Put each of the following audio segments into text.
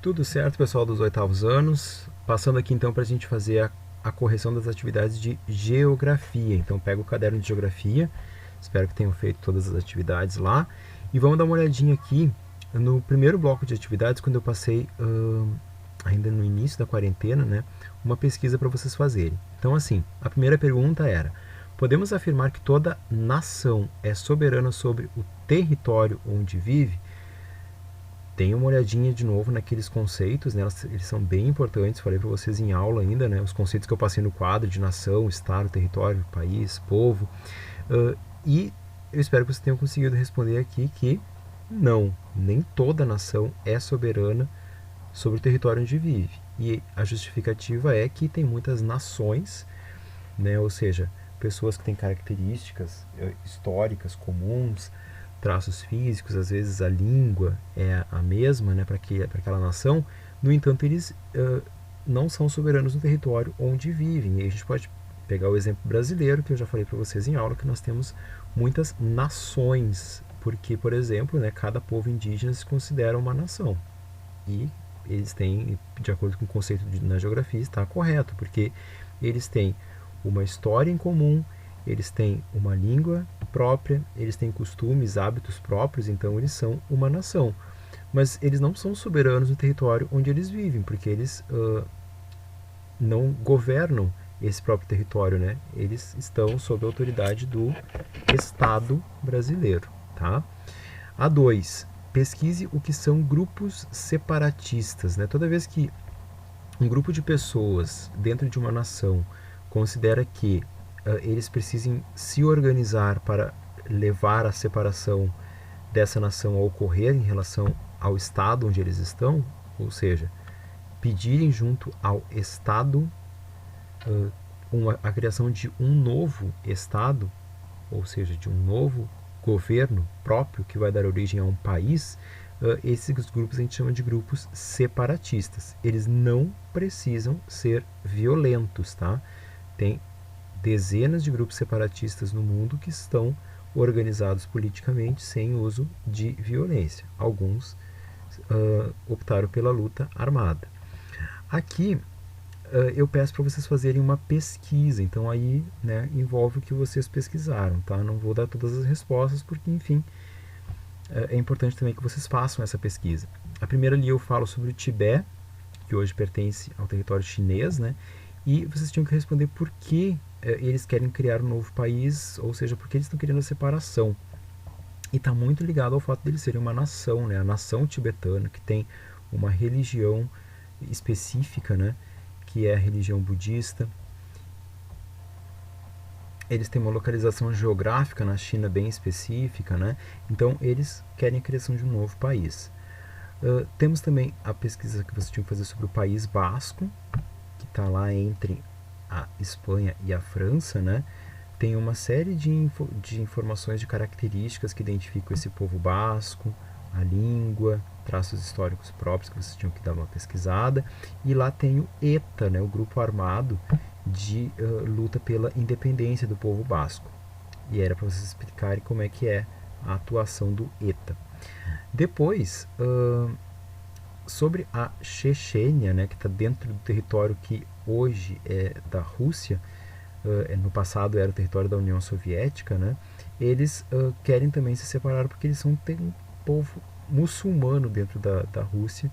Tudo certo, pessoal dos oitavos anos. Passando aqui então para a gente fazer a correção das atividades de geografia. Então pega o caderno de geografia, espero que tenham feito todas as atividades lá. E vamos dar uma olhadinha aqui no primeiro bloco de atividades, quando eu passei, ainda no início da quarentena, né, uma pesquisa para vocês fazerem. Então assim, a primeira pergunta era: podemos afirmar que toda nação é soberana sobre o território onde vive? Tem uma olhadinha de novo naqueles conceitos, né? Eles são bem importantes, falei para vocês em aula ainda, né? Os conceitos que eu passei no quadro de nação, estado, território, país, povo. E eu espero que vocês tenham conseguido responder aqui que não, nem toda nação é soberana sobre o território onde vive. E a justificativa é que tem muitas nações, né? Ou seja, pessoas que têm características históricas comuns, traços físicos, às vezes a língua é a mesma, né, para aquela nação. No entanto, eles não são soberanos no território onde vivem. E aí a gente pode pegar o exemplo brasileiro, que eu já falei para vocês em aula, que nós temos muitas nações, porque, por exemplo, né, cada povo indígena se considera uma nação. E eles têm, de acordo com o conceito na geografia, está correto, porque eles têm uma história em comum, eles têm uma língua própria, eles têm costumes, hábitos próprios, então eles são uma nação. Mas eles não são soberanos no território onde eles vivem, porque eles não governam esse próprio território, né? Eles estão sob a autoridade do Estado brasileiro, tá? A 2, pesquise o que são grupos separatistas, né? Toda vez que um grupo de pessoas dentro de uma nação considera que eles precisem se organizar para levar a separação dessa nação a ocorrer em relação ao estado onde eles estão, ou seja, pedirem junto ao estado a criação de um novo estado, ou seja, de um novo governo próprio que vai dar origem a um país. Esses grupos a gente chama de grupos separatistas. Eles não precisam ser violentos, tá? Tem dezenas de grupos separatistas no mundo que estão organizados politicamente sem uso de violência. Alguns optaram pela luta armada. Aqui eu peço para vocês fazerem uma pesquisa, então aí, né, envolve o que vocês pesquisaram, tá? Não vou dar todas as respostas porque, enfim, é importante também que vocês façam essa pesquisa. A primeira ali eu falo sobre o Tibete, que hoje pertence ao território chinês, né? E vocês tinham que responder por que eles querem criar um novo país, ou seja, por que eles estão querendo a separação. E está muito ligado ao fato de eles serem uma nação, né? A nação tibetana, que tem uma religião específica, né? Que é a religião budista. Eles têm uma localização geográfica na China bem específica, né? Então eles querem a criação de um novo país. Temos também a pesquisa que vocês tinham que fazer sobre o País Basco, que está lá entre a Espanha e a França, né? Tem uma série de informações, de características que identificam esse povo basco, a língua, traços históricos próprios que vocês tinham que dar uma pesquisada. E lá tem o ETA, né, o grupo armado de luta pela independência do povo basco. E era para vocês explicarem como é que é a atuação do ETA. Depois, sobre a Chechênia, né, que está dentro do território que hoje é da Rússia, no passado era o território da União Soviética, né, eles querem também se separar porque eles tem um povo muçulmano dentro da Rússia,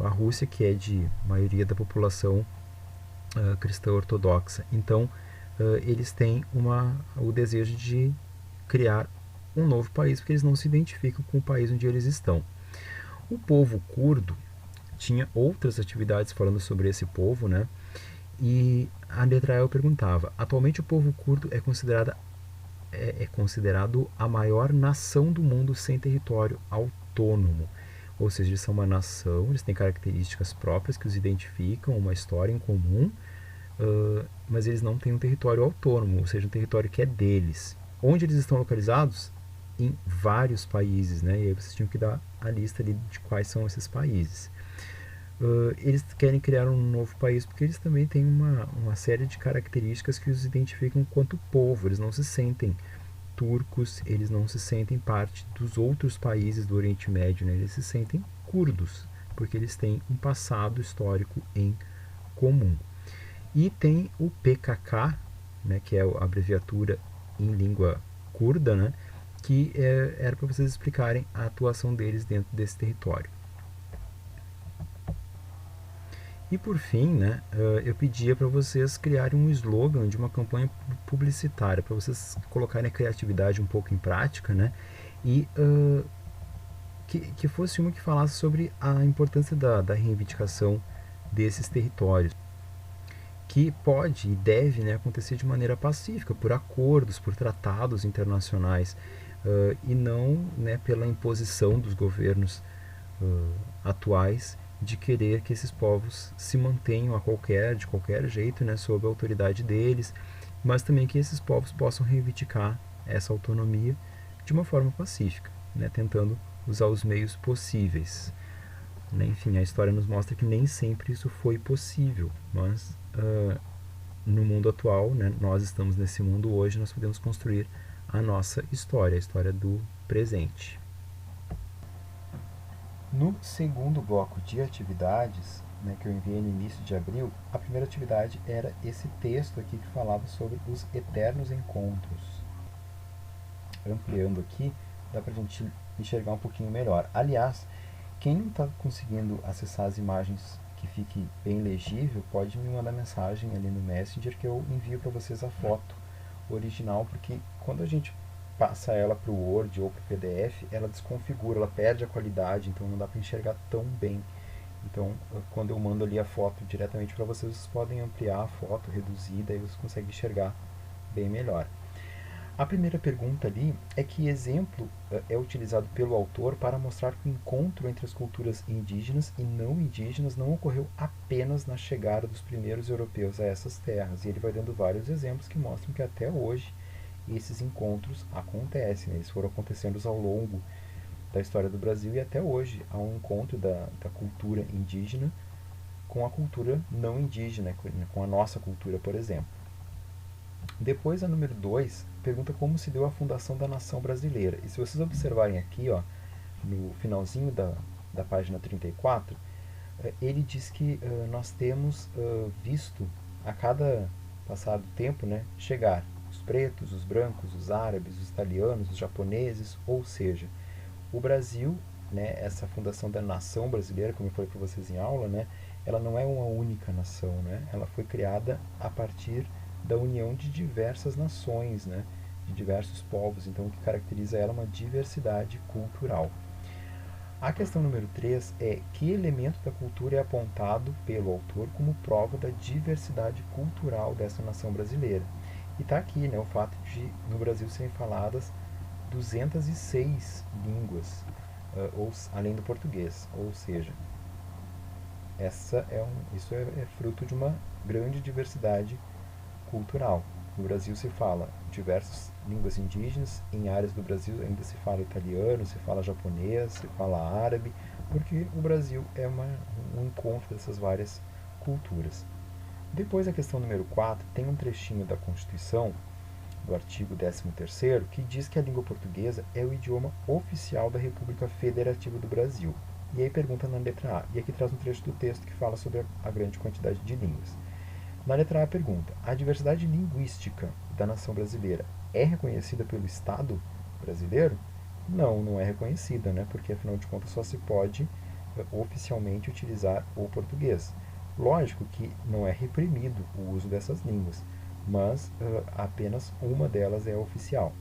a Rússia que é de maioria da população cristã ortodoxa. Então, eles têm o desejo de criar um novo país porque eles não se identificam com o país onde eles estão. O povo curdo tinha outras atividades falando sobre esse povo, né? E a letra E eu perguntava: atualmente o povo curdo é considerado a maior nação do mundo sem território autônomo. Ou seja, eles são uma nação, eles têm características próprias que os identificam, uma história em comum, mas eles não têm um território autônomo, ou seja, um território que é deles. Onde eles estão localizados? Em vários países, né? E aí vocês tinham que dar a lista ali de quais são esses países. Eles querem criar um novo país porque eles também têm uma série de características que os identificam quanto povo. Eles não se sentem turcos, eles não se sentem parte dos outros países do Oriente Médio, né? Eles se sentem curdos, porque eles têm um passado histórico em comum. E tem o PKK, né, que é a abreviatura em língua curda, né, que era para vocês explicarem a atuação deles dentro desse território. E por fim, né, eu pedia para vocês criarem um slogan de uma campanha publicitária, para vocês colocarem a criatividade um pouco em prática, né, e que fosse uma que falasse sobre a importância da reivindicação desses territórios, que pode e deve, né, acontecer de maneira pacífica, por acordos, por tratados internacionais, e não, né, pela imposição dos governos atuais de querer que esses povos se mantenham de qualquer jeito, né, sob a autoridade deles, mas também que esses povos possam reivindicar essa autonomia de uma forma pacífica, né, tentando usar os meios possíveis. Né? Enfim, a história nos mostra que nem sempre isso foi possível, mas no mundo atual, né, nós estamos nesse mundo hoje, nós podemos construir a nossa história, a história do presente. No segundo bloco de atividades, né, que eu enviei no início de abril, a primeira atividade era esse texto aqui que falava sobre os eternos encontros. Ampliando aqui, dá para a gente enxergar um pouquinho melhor. Aliás, quem não está conseguindo acessar as imagens que fique bem legível, pode me mandar mensagem ali no Messenger que eu envio para vocês a foto original, porque quando a gente passa ela para o Word ou para o PDF, ela desconfigura, ela perde a qualidade, então não dá para enxergar tão bem. Então, quando eu mando ali a foto diretamente para vocês, vocês podem ampliar a foto, reduzir, daí vocês conseguem enxergar bem melhor. A primeira pergunta ali é que exemplo é utilizado pelo autor para mostrar que o encontro entre as culturas indígenas e não indígenas não ocorreu apenas na chegada dos primeiros europeus a essas terras. E ele vai dando vários exemplos que mostram que até hoje esses encontros acontecem. Eles foram acontecendo ao longo da história do Brasil e até hoje há um encontro da cultura indígena com a cultura não indígena, com a nossa cultura, por exemplo. Depois, a número 2 pergunta como se deu a fundação da nação brasileira. E se vocês observarem aqui, ó, no finalzinho da página 34, ele diz que nós temos visto a cada passado tempo, né, chegar os pretos, os brancos, os árabes, os italianos, os japoneses, ou seja, o Brasil, né, essa fundação da nação brasileira, como eu falei para vocês em aula, né, ela não é uma única nação, né, ela foi criada a partir da união de diversas nações, né, de diversos povos, então o que caracteriza ela é uma diversidade cultural. A questão número 3 é que elemento da cultura é apontado pelo autor como prova da diversidade cultural dessa nação brasileira. E está aqui, né, o fato de no Brasil serem faladas 206 línguas, além do português, ou seja, isso é fruto de uma grande diversidade cultural. No Brasil se fala diversas línguas indígenas, em áreas do Brasil ainda se fala italiano, se fala japonês, se fala árabe, porque o Brasil é um encontro dessas várias culturas. Depois, a questão número 4, tem um trechinho da Constituição, do artigo 13º, que diz que a língua portuguesa é o idioma oficial da República Federativa do Brasil. E aí pergunta na letra A, e aqui traz um trecho do texto que fala sobre a grande quantidade de línguas. Na letra A pergunta, a diversidade linguística da nação brasileira é reconhecida pelo Estado brasileiro? Não, não é reconhecida, né? Porque afinal de contas só se pode oficialmente utilizar o português. Lógico que não é reprimido o uso dessas línguas, mas apenas uma delas é oficial.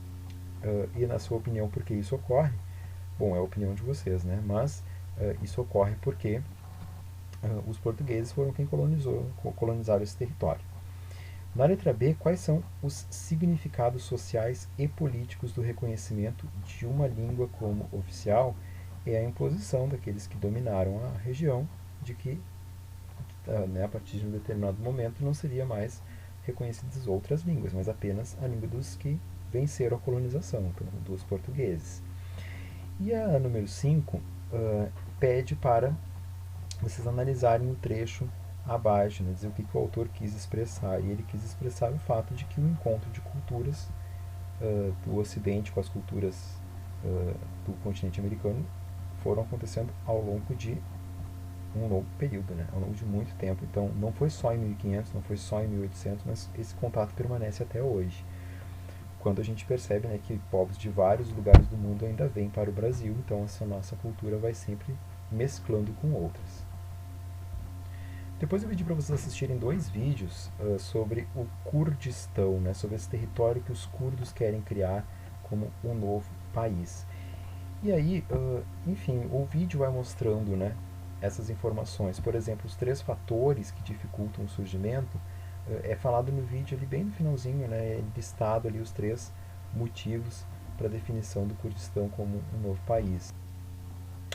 E na sua opinião, por que isso ocorre? Bom, é a opinião de vocês, né? Mas isso ocorre porque os portugueses foram quem colonizaram esse território. Na letra B, quais são os significados sociais e políticos do reconhecimento de uma língua como oficial? É a imposição daqueles que dominaram a região de que, a partir de um determinado momento, não seria mais reconhecidas outras línguas, mas apenas a língua dos que venceram a colonização, então, dos portugueses. E a número 5 pede para vocês analisarem o trecho abaixo, né, dizer o que o autor quis expressar. E ele quis expressar o fato de que o encontro de culturas do Ocidente com as culturas do continente americano foram acontecendo ao longo de um longo período, né? Ao longo de muito tempo. Então, não foi só em 1500, não foi só em 1800, mas esse contato permanece até hoje. Quando a gente percebe, né, que povos de vários lugares do mundo ainda vêm para o Brasil, então essa nossa cultura vai sempre mesclando com outras. Depois eu pedi para vocês assistirem dois vídeos sobre o Kurdistão, né, sobre esse território que os curdos querem criar como um novo país. E aí, enfim, o vídeo vai mostrando, né, essas informações. Por exemplo, os 3 fatores que dificultam o surgimento é falado no vídeo ali bem no finalzinho, né, é listado ali os 3 motivos para a definição do Kurdistão como um novo país.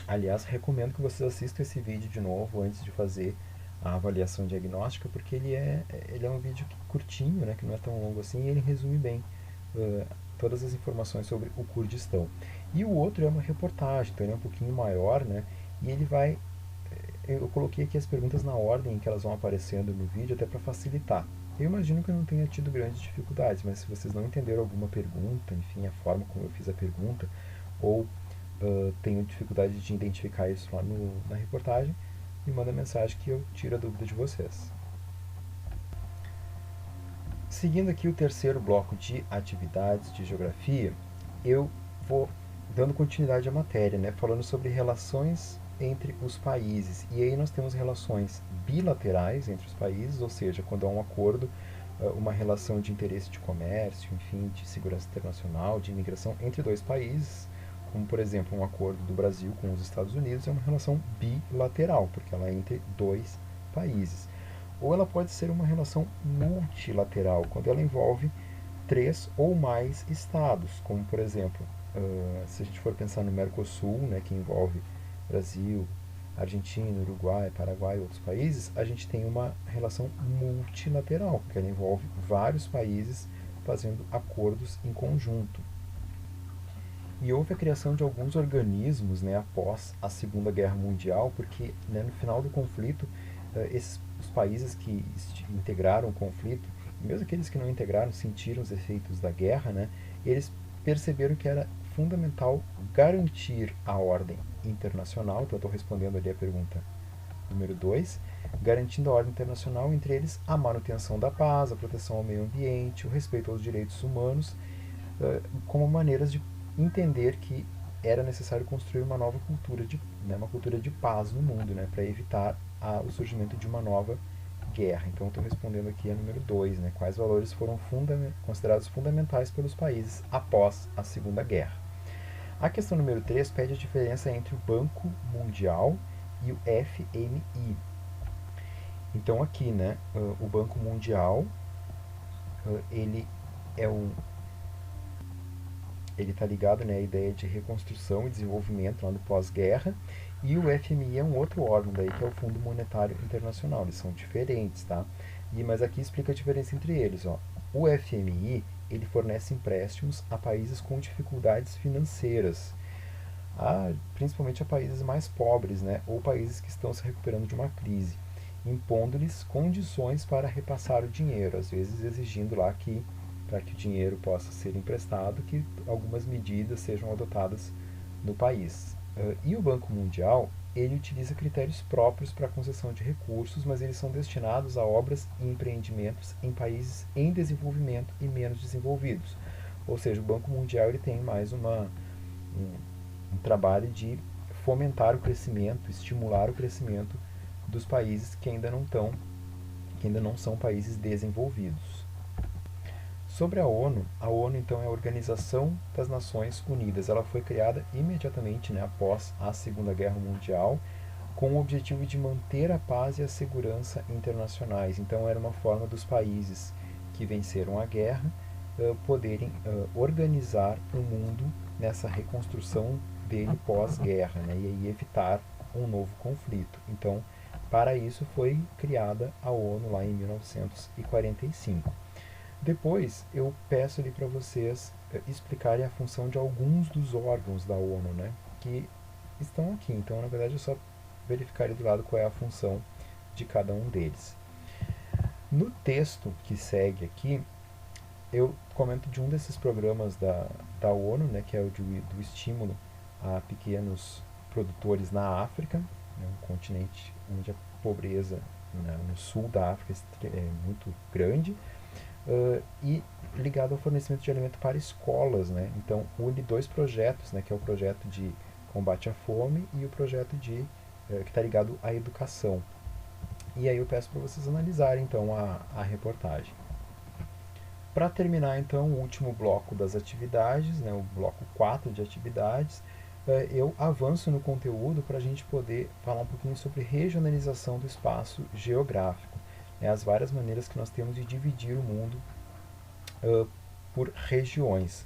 Aliás, recomendo que vocês assistam esse vídeo de novo antes de fazer a avaliação diagnóstica, porque ele é um vídeo curtinho, né, que não é tão longo assim, e ele resume bem todas as informações sobre o Kurdistão. E o outro é uma reportagem, então ele é um pouquinho maior, né, e ele vai... Eu coloquei aqui as perguntas na ordem em que elas vão aparecendo no vídeo, até para facilitar. Eu imagino que eu não tenha tido grandes dificuldades, mas se vocês não entenderam alguma pergunta, enfim, a forma como eu fiz a pergunta, ou tenho dificuldade de identificar isso lá na reportagem, me manda mensagem que eu tiro a dúvida de vocês. Seguindo aqui o terceiro bloco de atividades de geografia, eu vou dando continuidade à matéria, né, falando sobre relações entre os países. E aí nós temos relações bilaterais entre os países, ou seja, quando há um acordo, uma relação de interesse de comércio, enfim, de segurança internacional, de imigração entre 2 países, como por exemplo um acordo do Brasil com os Estados Unidos, é uma relação bilateral, porque ela é entre 2 países. Ou ela pode ser uma relação multilateral, quando ela envolve 3 ou mais estados, como por exemplo, se a gente for pensar no Mercosul, né, que envolve Brasil, Argentina, Uruguai, Paraguai e outros países, a gente tem uma relação multilateral, porque ela envolve vários países fazendo acordos em conjunto. E houve a criação de alguns organismos, né, após a Segunda Guerra Mundial, porque, né, no final do conflito, os países que integraram o conflito, mesmo aqueles que não integraram, sentiram os efeitos da guerra, né, eles perceberam que era fundamental garantir a ordem internacional. Então eu estou respondendo ali a pergunta número 2, garantindo a ordem internacional, entre eles a manutenção da paz, a proteção ao meio ambiente, o respeito aos direitos humanos, como maneiras de entender que era necessário construir uma nova cultura, uma cultura de paz no mundo, né, para evitar o surgimento de uma nova guerra. Então estou respondendo aqui a número 2, né, quais valores foram considerados fundamentais pelos países após a Segunda Guerra. A questão número 3 pede a diferença entre o Banco Mundial e o FMI. Então aqui, né, o Banco Mundial, ele está ligado, né, à ideia de reconstrução e desenvolvimento lá no pós-guerra, e o FMI é um outro órgão daí, que é o Fundo Monetário Internacional. Eles são diferentes, tá? Mas aqui explica a diferença entre eles, ó. O FMI, ele fornece empréstimos a países com dificuldades financeiras, principalmente a países mais pobres, né, ou países que estão se recuperando de uma crise, impondo-lhes condições para repassar o dinheiro, às vezes exigindo lá que, para que o dinheiro possa ser emprestado, que algumas medidas sejam adotadas no país. E o Banco Mundial, ele utiliza critérios próprios para a concessão de recursos, mas eles são destinados a obras e empreendimentos em países em desenvolvimento e menos desenvolvidos. Ou seja, o Banco Mundial ele tem mais um trabalho de fomentar o crescimento, estimular o crescimento dos países que ainda não são países desenvolvidos. Sobre a ONU então é a Organização das Nações Unidas. Ela foi criada imediatamente, né, após a Segunda Guerra Mundial, com o objetivo de manter a paz e a segurança internacionais. Então era uma forma dos países que venceram a guerra poderem organizar o mundo nessa reconstrução dele pós-guerra, né, e aí evitar um novo conflito. Então, para isso foi criada a ONU lá em 1945. Depois eu peço ali para vocês explicarem a função de alguns dos órgãos da ONU, né, que estão aqui. Então, na verdade, é só verificar ali do lado qual é a função de cada um deles. No texto que segue aqui, eu comento de um desses programas da ONU, né, que é o do estímulo a pequenos produtores na África, né, um continente onde a pobreza, né, no sul da África é muito grande, e ligado ao fornecimento de alimento para escolas, né? Então une dois projetos, né, que é o projeto de combate à fome e o projeto de que está ligado à educação. E aí eu peço para vocês analisarem então a reportagem. Para terminar então o último bloco das atividades, né, o bloco 4 de atividades, eu avanço no conteúdo para a gente poder falar um pouquinho sobre regionalização do espaço geográfico, né, as várias maneiras que nós temos de dividir o mundo por regiões.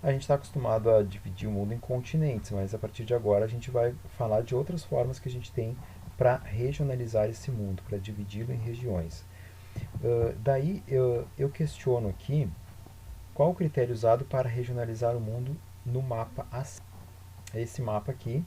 A gente está acostumado a dividir o mundo em continentes, mas a partir de agora a gente vai falar de outras formas que a gente tem para regionalizar esse mundo, para dividi-lo em regiões. Daí eu questiono aqui qual o critério usado para regionalizar o mundo no mapa AC. É esse mapa aqui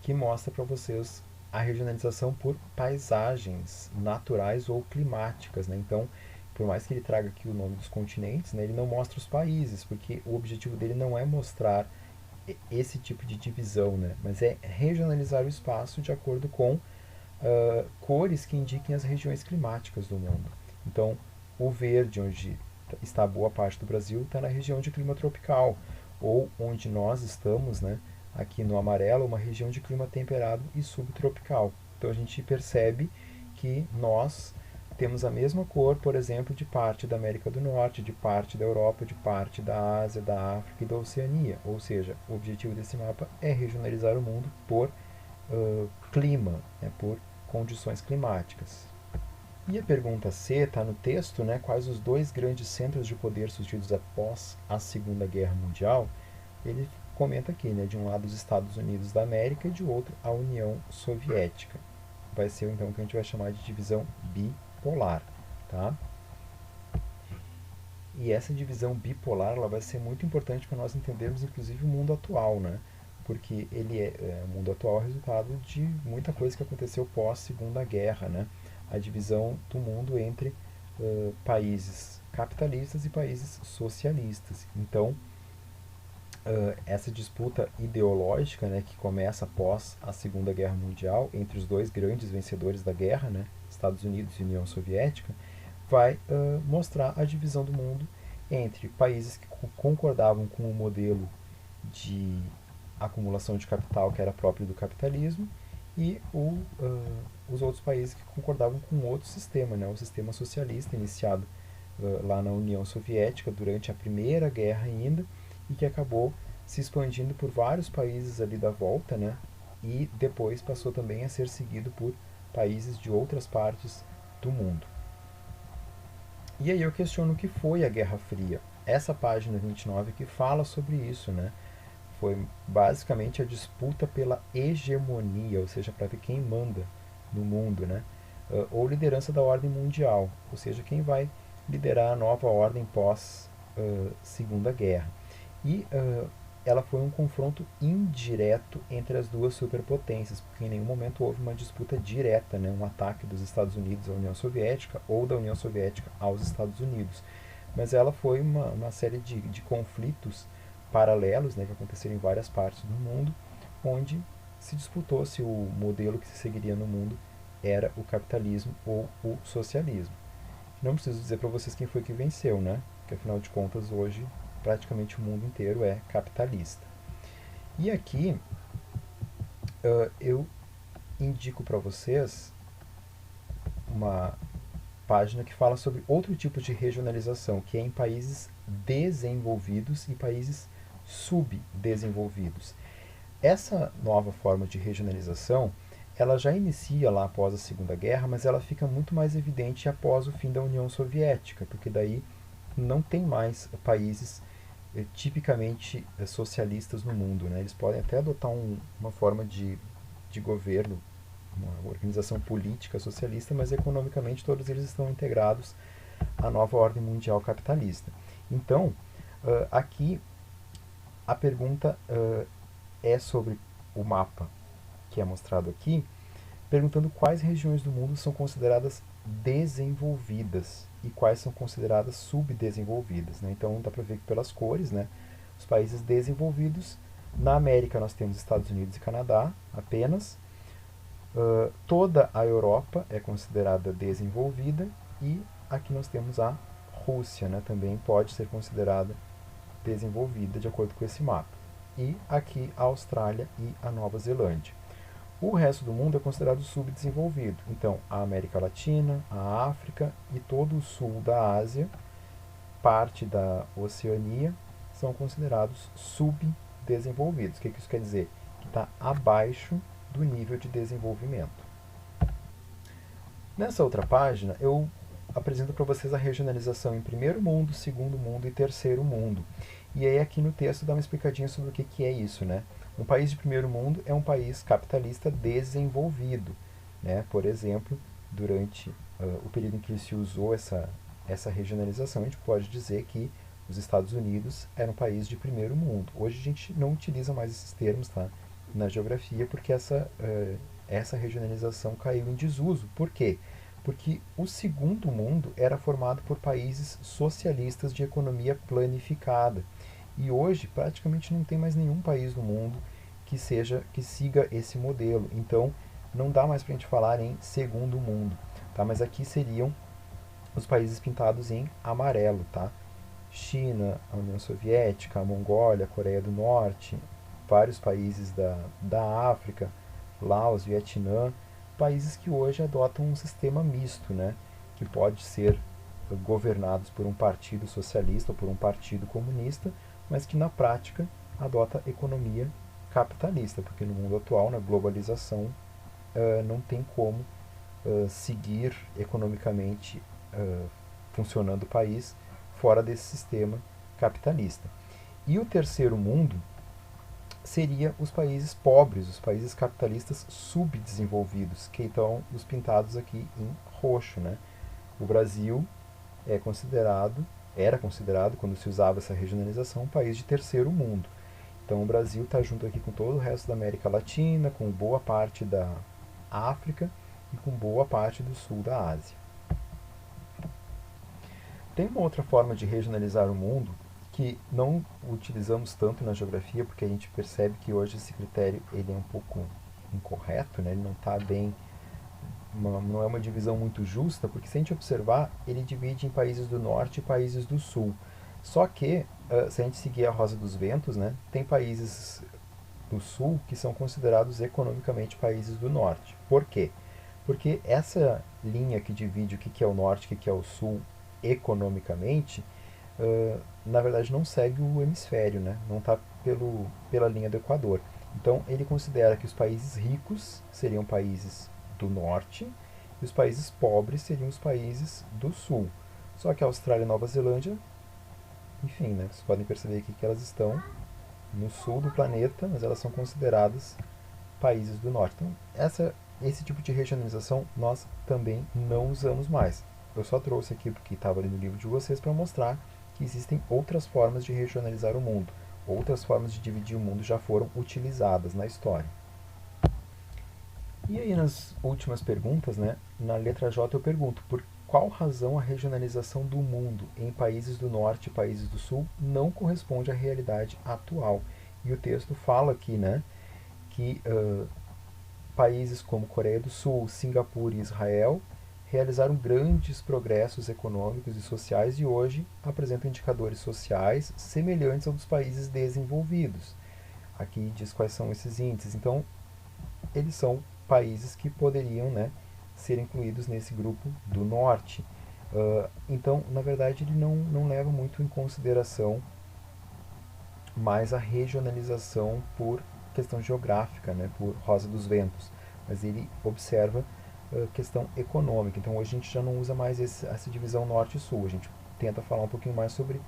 que mostra para vocês a regionalização por paisagens naturais ou climáticas, né? Então, por mais que ele traga aqui o nome dos continentes, né, ele não mostra os países, porque o objetivo dele não é mostrar esse tipo de divisão, né, mas é regionalizar o espaço de acordo com cores que indiquem as regiões climáticas do mundo. Então, o verde, onde está boa parte do Brasil, está na região de clima tropical, ou onde nós estamos, né, aqui no amarelo, uma região de clima temperado e subtropical. Então a gente percebe que nós temos a mesma cor, por exemplo, de parte da América do Norte, de parte da Europa, de parte da Ásia, da África e da Oceania. Ou seja, o objetivo desse mapa é regionalizar o mundo por clima, né, por condições climáticas. E a pergunta C está no texto, né, quais os dois grandes centros de poder surgidos após a Segunda Guerra Mundial. Ele comenta aqui, né, de um lado os Estados Unidos da América e de outro a União Soviética. Vai ser então o que a gente vai chamar de divisão bipolar, tá? E essa divisão bipolar ela vai ser muito importante para nós entendermos inclusive o mundo atual, né? Porque o mundo atual é resultado de muita coisa que aconteceu pós Segunda Guerra, né? A divisão do mundo entre países capitalistas e países socialistas. Então, essa disputa ideológica, né, que começa após a Segunda Guerra Mundial entre os dois grandes vencedores da guerra, né, Estados Unidos e União Soviética, vai mostrar a divisão do mundo entre países que concordavam com o modelo de acumulação de capital que era próprio do capitalismo e os outros países que concordavam com outro sistema, né, o sistema socialista iniciado lá na União Soviética durante a Primeira Guerra ainda e que acabou se expandindo por vários países ali da volta, né, e depois passou também a ser seguido por países de outras partes do mundo. E aí eu questiono o que foi a Guerra Fria. Essa página 29 que fala sobre isso, né? Foi basicamente a disputa pela hegemonia, ou seja, para ver quem manda no mundo, né? Ou liderança da ordem mundial, ou seja, quem vai liderar a nova ordem pós Segunda Guerra. E ela foi um confronto indireto entre as duas superpotências, porque em nenhum momento houve uma disputa direta, né, um ataque dos Estados Unidos à União Soviética ou da União Soviética aos Estados Unidos. Mas ela foi uma série de conflitos paralelos, né, que aconteceram em várias partes do mundo, onde se disputou se o modelo que se seguiria no mundo era o capitalismo ou o socialismo. Não preciso dizer para vocês quem foi que venceu, né? Porque afinal de contas hoje praticamente o mundo inteiro é capitalista. E aqui eu indico para vocês uma página que fala sobre outro tipo de regionalização, que é em países desenvolvidos e países subdesenvolvidos. Essa nova forma de regionalização, ela já inicia lá após a Segunda Guerra, mas ela fica muito mais evidente após o fim da União Soviética, porque daí não tem mais países tipicamente socialistas no mundo, né? Eles podem até adotar uma forma de governo, uma organização política socialista, mas economicamente todos eles estão integrados à nova ordem mundial capitalista. Então, aqui a pergunta é sobre o mapa que é mostrado aqui, perguntando quais regiões do mundo são consideradas desenvolvidas e quais são consideradas subdesenvolvidas, né? Então dá para ver que pelas cores, né, os países desenvolvidos, na América nós temos Estados Unidos e Canadá apenas, Toda a Europa é considerada desenvolvida e aqui nós temos a Rússia, né, também pode ser considerada desenvolvida de acordo com esse mapa. E aqui a Austrália e a Nova Zelândia. O resto do mundo é considerado subdesenvolvido. Então, a América Latina, a África e todo o sul da Ásia, parte da Oceania, são considerados subdesenvolvidos. O que isso quer dizer? Que está abaixo do nível de desenvolvimento. Nessa outra página, eu apresento para vocês a regionalização em primeiro mundo, segundo mundo e terceiro mundo. E aí aqui no texto dá uma explicadinha sobre o que é isso, né? Um país de primeiro mundo é um país capitalista desenvolvido, né? Por exemplo, durante o período em que se usou essa regionalização, a gente pode dizer que os Estados Unidos era um país de primeiro mundo. Hoje a gente não utiliza mais esses termos, tá, na geografia, porque essa regionalização caiu em desuso. Por quê? Porque o segundo mundo era formado por países socialistas de economia planificada. E hoje praticamente não tem mais nenhum país no mundo que siga esse modelo. Então não dá mais para a gente falar em segundo mundo, tá? Mas aqui seriam os países pintados em amarelo, tá? China, a União Soviética, a Mongólia, a Coreia do Norte, vários países da África, Laos, Vietnã, países que hoje adotam um sistema misto, né? Que pode ser governados por um partido socialista ou por um partido comunista, mas que na prática adota economia capitalista, porque no mundo atual, na globalização, não tem como seguir economicamente funcionando o país fora desse sistema capitalista. E o terceiro mundo seria os países pobres, os países capitalistas subdesenvolvidos, que estão os pintados aqui em roxo, né? O Brasil era considerado, quando se usava essa regionalização, um país de terceiro mundo. Então o Brasil está junto aqui com todo o resto da América Latina, com boa parte da África e com boa parte do sul da Ásia. Tem uma outra forma de regionalizar o mundo que não utilizamos tanto na geografia, porque a gente percebe que hoje esse critério ele é um pouco incorreto, né? Ele não está bem, não é uma divisão muito justa, porque se a gente observar, ele divide em países do norte e países do sul. Só que, se a gente seguir a Rosa dos Ventos, né, tem países do sul que são considerados economicamente países do norte. Por quê? Porque essa linha que divide o que é o norte e o que é o sul economicamente, na verdade não segue o hemisfério, né? Não está pela linha do Equador. Então ele considera que os países ricos seriam países do norte e os países pobres seriam os países do sul. Só que a Austrália e a Nova Zelândia, enfim, né? Vocês podem perceber aqui que elas estão no sul do planeta, mas elas são consideradas países do norte. Então esse tipo de regionalização nós também não usamos mais. Eu só trouxe aqui porque estava ali no livro de vocês para mostrar que existem outras formas de regionalizar o mundo. Outras formas de dividir o mundo já foram utilizadas na história. E aí nas últimas perguntas, né, na letra J eu pergunto por qual razão a regionalização do mundo em países do norte e países do sul não corresponde à realidade atual. E o texto fala aqui, né, que países como Coreia do Sul, Singapura e Israel realizaram grandes progressos econômicos e sociais e hoje apresentam indicadores sociais semelhantes aos dos países desenvolvidos. Aqui diz quais são esses índices. Então, eles são países que poderiam, né, ser incluídos nesse grupo do norte. Então, na verdade, ele não leva muito em consideração mais a regionalização por questão geográfica, né, por Rosa dos Ventos, mas ele observa questão econômica. Então hoje a gente já não usa mais essa divisão norte e sul, a gente tenta falar um pouquinho mais sobre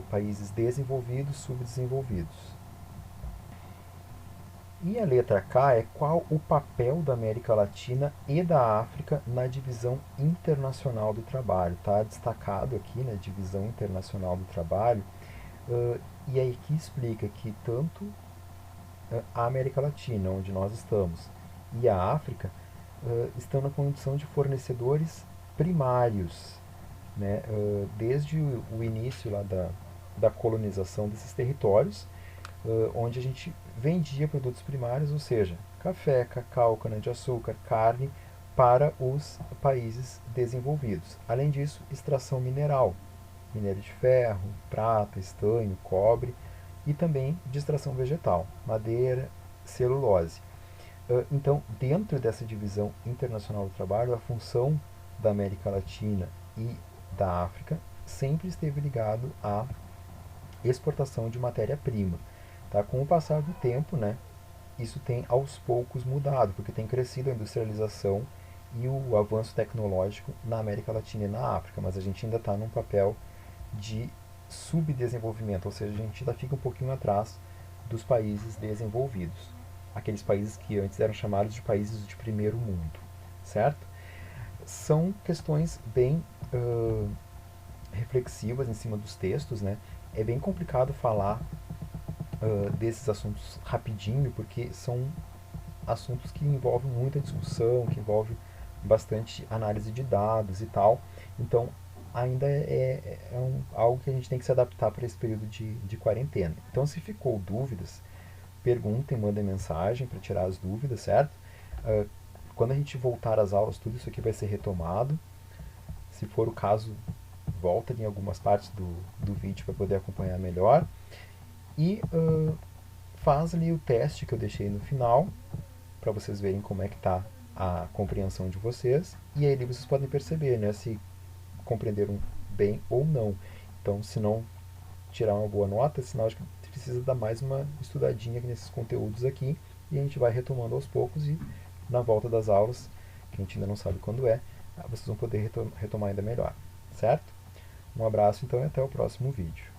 países desenvolvidos, subdesenvolvidos. E a letra K é qual o papel da América Latina e da África na divisão internacional do trabalho. Está destacado aqui na divisão internacional do trabalho, e aí que explica que tanto a América Latina, onde nós estamos, e a África estão na condição de fornecedores primários, né? Desde o início lá da colonização desses territórios, onde a gente vendia produtos primários, ou seja, café, cacau, cana-de-açúcar, carne para os países desenvolvidos. Além disso, extração mineral, minério de ferro, prata, estanho, cobre e também de extração vegetal, madeira, celulose. Então, dentro dessa divisão internacional do trabalho, a função da América Latina e da África sempre esteve ligado à exportação de matéria-prima. Tá? Com o passar do tempo, né, isso tem aos poucos mudado, porque tem crescido a industrialização e o avanço tecnológico na América Latina e na África, mas a gente ainda está num papel de subdesenvolvimento, ou seja, a gente ainda fica um pouquinho atrás dos países desenvolvidos, aqueles países que antes eram chamados de países de primeiro mundo, certo? São questões bem reflexivas em cima dos textos, né? É bem complicado falar desses assuntos rapidinho, porque são assuntos que envolvem muita discussão, que envolvem bastante análise de dados e tal. Então, ainda algo que a gente tem que se adaptar para esse período de quarentena. Então, se ficou dúvidas, perguntem, mandem mensagem para tirar as dúvidas, certo? Quando a gente voltar às aulas, tudo isso aqui vai ser retomado. Se for o caso, volta em algumas partes do vídeo para poder acompanhar melhor. E faz ali o teste que eu deixei no final, para vocês verem como é que está a compreensão de vocês. E aí vocês podem perceber, né, se compreenderam bem ou não. Então, se não tirar uma boa nota, sinal de que precisa dar mais uma estudadinha nesses conteúdos aqui. E a gente vai retomando aos poucos e na volta das aulas, que a gente ainda não sabe quando é, vocês vão poder retomar ainda melhor, certo? Um abraço então e até o próximo vídeo.